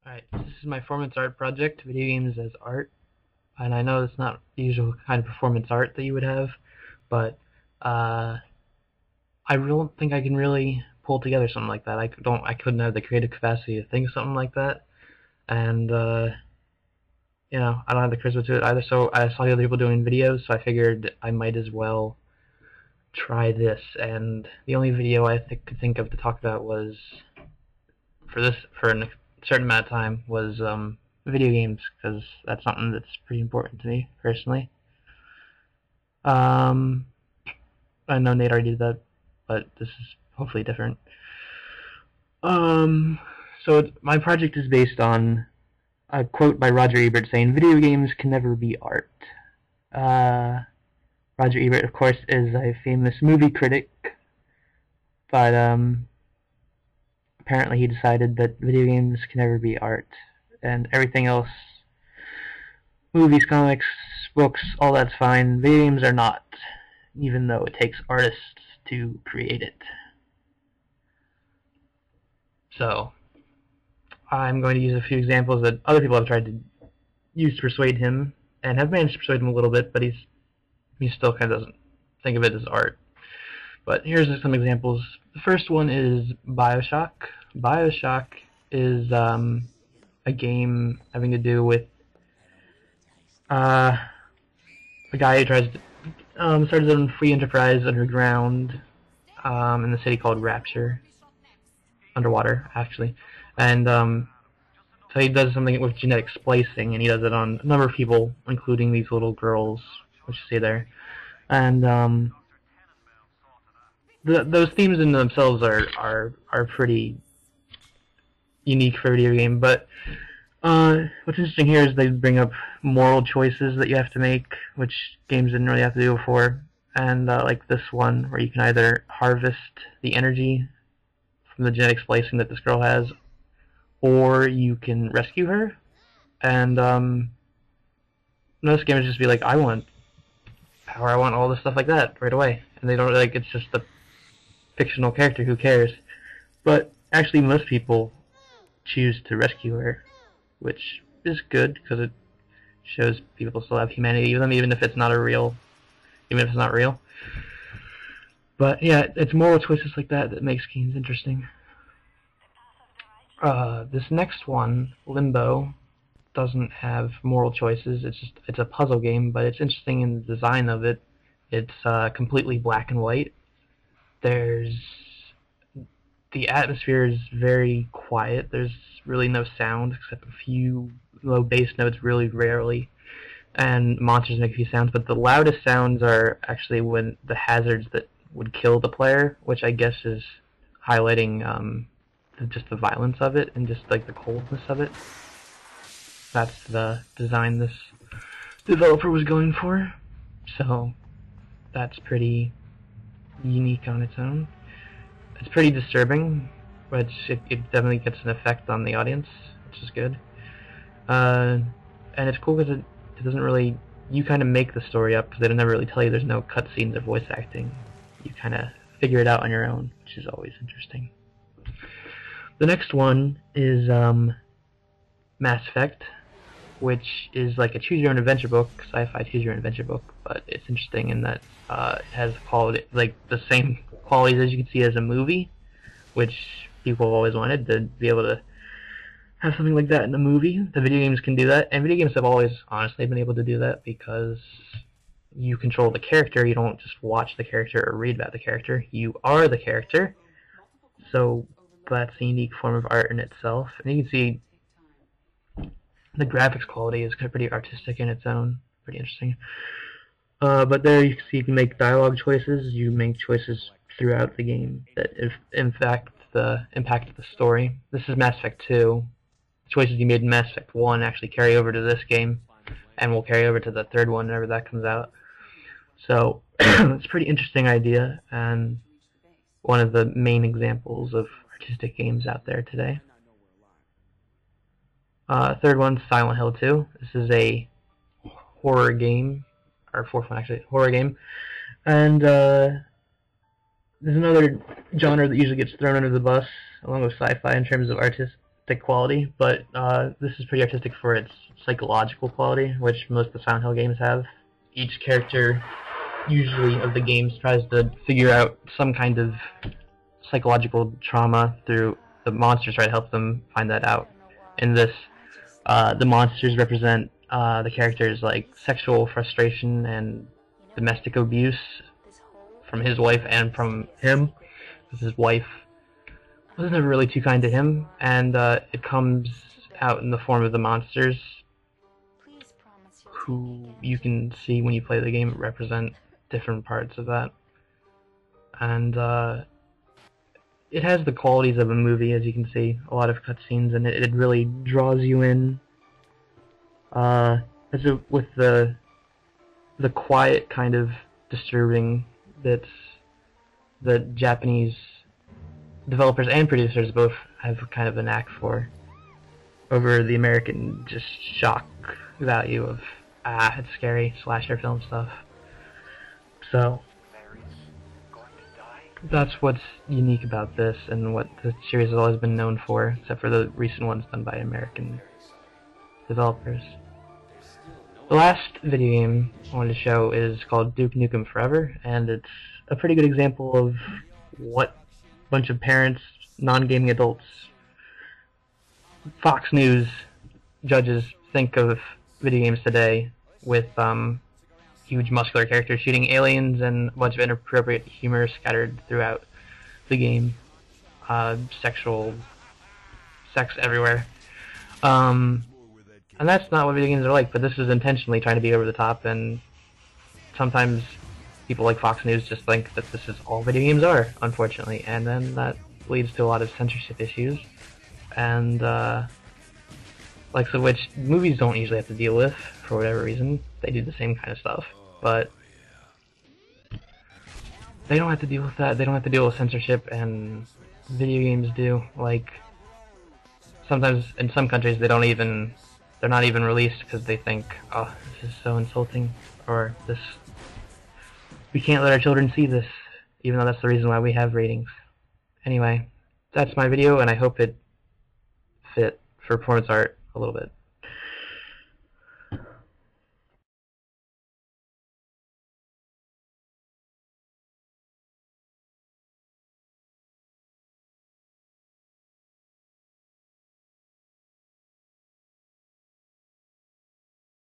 Alright, this is my performance art project, video games as art. And I know it's not the usual kind of performance art that you would have, but I don't think I can really pull together something like that. I couldn't have the creative capacity to think of something like that. And I don't have the charisma to it either. So I saw the other people doing videos, so I figured I might as well try this. And the only video I could think of to talk about was for a certain amount of time was video games, because that's something that's pretty important to me personally. Um, I know Nate already did that, but this is hopefully different. So my project is based on a quote by Roger Ebert saying, "Video games can never be art." Uh, Roger Ebert, of course, is a famous movie critic, but apparently he decided that video games can never be art, and everything else, movies, comics, books, all that's fine. Video games are not, even though it takes artists to create it. So, I'm going to use a few examples that other people have tried to use to persuade him, and have managed to persuade him a little bit, but he still kind of doesn't think of it as art. But here's some examples. The first one is Bioshock. Bioshock is a game having to do with a guy who tries to starts his own free enterprise underground in the city called Rapture, underwater actually, and so he does something with genetic splicing, and he does it on a number of people, including these little girls, which you see there, and those themes in themselves are pretty unique for a video game, but what's interesting here is they bring up moral choices that you have to make, which games didn't really have to do before. And like this one, where you can either harvest the energy from the genetic splicing that this girl has, or you can rescue her. And most gamers just be like, I want power, I want all this stuff like that right away. And they don't, like, it's just a fictional character, who cares? But actually most people choose to rescue her, which is good because it shows people still have humanity in them, even if it's not real. But yeah, it's moral choices like that that makes games interesting. This next one, Limbo, doesn't have moral choices. It's a puzzle game, but it's interesting in the design of it. It's completely black and white. The atmosphere is very quiet. There's really no sound except a few low bass notes, really rarely, and monsters make a few sounds. But the loudest sounds are actually when the hazards that would kill the player, which I guess is highlighting just the violence of it and just like the coldness of it. That's the design this developer was going for. So that's pretty unique on its own. It's pretty disturbing, but it definitely gets an effect on the audience, which is good. And it's cool because it doesn't really, you kind of make the story up, because they never really tell you. There's no cutscenes or voice acting. You kind of figure it out on your own, which is always interesting. The next one is Mass Effect, which is like a choose-your-own-adventure book, sci-fi choose-your-own-adventure book, but it's interesting in that it has quality, like the same qualities as you can see as a movie, which people have always wanted, to be able to have something like that in a movie. The video games can do that, and video games have always honestly been able to do that because you control the character. You don't just watch the character or read about the character. You are the character. So that's a unique form of art in itself. And you can see the graphics quality is pretty artistic in its own, pretty interesting. But there you can see you can make dialogue choices. You make choices throughout the game that impact the story. This is Mass Effect 2. The choices you made in Mass Effect 1 actually carry over to this game, and will carry over to the third one whenever that comes out. So it's a pretty interesting idea, and one of the main examples of artistic games out there today. Third one, Silent Hill 2. This is a horror game, or fourth one actually, horror game, and there's another genre that usually gets thrown under the bus along with sci-fi in terms of artistic quality, but this is pretty artistic for its psychological quality, which most of the Silent Hill games have. Each character, usually of the games, tries to figure out some kind of psychological trauma through the monsters, try to help them find that out. In this, the monsters represent the characters' like sexual frustration and domestic abuse from his wife and from him, because his wife wasn't ever really too kind to him, and it comes out in the form of the monsters, who you can see when you play the game represent different parts of that. And it has the qualities of a movie, as you can see, a lot of cutscenes, and it really draws you in. With the quiet kind of disturbing that the Japanese developers and producers both have kind of a knack for, over the American just shock value of it's scary slasher film stuff. So that's what's unique about this and what the series has always been known for, except for the recent ones done by American developers. The last video game I wanted to show is called Duke Nukem Forever, and it's a pretty good example of what a bunch of parents, non-gaming adults, Fox News judges think of video games today, with huge muscular characters shooting aliens and a bunch of inappropriate humor scattered throughout the game. Sex everywhere. And that's not what video games are like, but this is intentionally trying to be over the top, and sometimes people like Fox News just think that this is all video games are, unfortunately, and then that leads to a lot of censorship issues, and likes of which movies don't usually have to deal with, for whatever reason. They do the same kind of stuff, but they don't have to deal with that. They don't have to deal with censorship, and video games do. Like, sometimes in some countries they're not even released because they think, oh, this is so insulting, or we can't let our children see this, even though that's the reason why we have ratings. Anyway, that's my video, and I hope it fit for performance art a little bit.